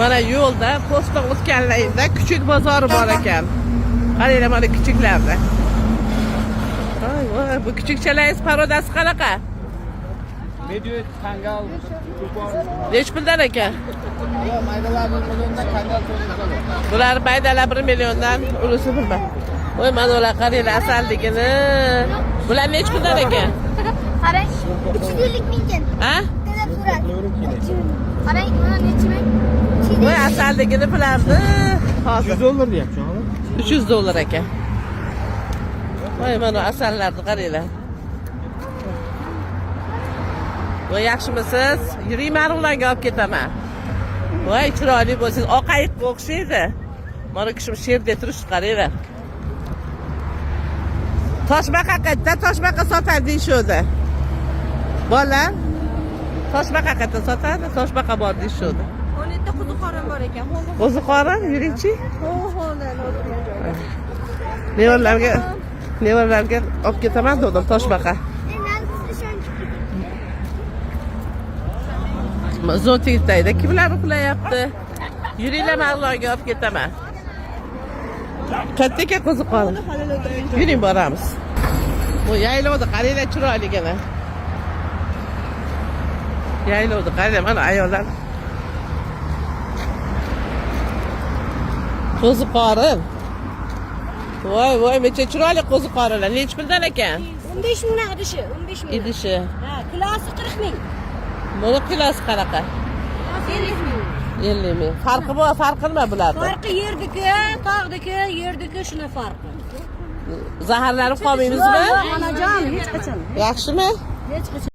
Mana yo'lda postdan o'tganlarida kichik bozori bor ekan. Qaranglar mana kichiklarda. Voy, bu kichikchalaringiz parodasi qanaqa? Medved, kangal, cho'pon. Nech puldan ekan? Yo, maydalar 1 milliondan, kangal 4 million. Bular maydalar 1 milliondan, unisi bilmam. Voy, mana ular qaranglar asalligini. Bular nech puldan ekan? Qarang, 300 mingdan. Ha? Qarang, mana necha ming? Voy, asalligini bilardi. Hozir 100 dollar deyapti, ha? 300 dollar ekan. Voy, mana asallarni qaranglar. Voy, yaxshimisiz? Yuring, men ularga olib ketaman. Voy, chiroyli bo'lsangiz, oq ayiqqa o'xshaydi. Mana kishim sherda turishdi, qaranglar. Toshbaqa qayerda? Toshbaqa sotadi deyishdi. Bolalar toshbaqa qayerda sotadi? Toshbaqa bor deyishdi. O'netta qo'ziqorin bor ekan. Qo'ziqorin, yuringchi. Nevarlarga olib ketaman dedim, toshbaqa. Zotikdayda kimlar uxlayapti? Yuringlar, men ularga olib ketaman. Katta ekan qo'ziqorin. Yuring, boramiz. Bu yaylovda qaranglar chiroyligini. Yaylovda qaranglar, mana ayollar. Qo'ziqorin. Voy, necha chiroyli qo'ziqorinlar. Nech puldan ekan? 15 ming idishi, 15 ming. Idishi. Ha, kilosi 40 ming. Buni kilosi qanaqa? 50 ming. 50 ming. Farqi bor, farqi nima bularni? Farqi yerdiki, tog'diki, yerdiki shuna farqi. Zaharlanib qolmaymizmi? Onajon, hech qachon. Yaxshimi? Hech qachon.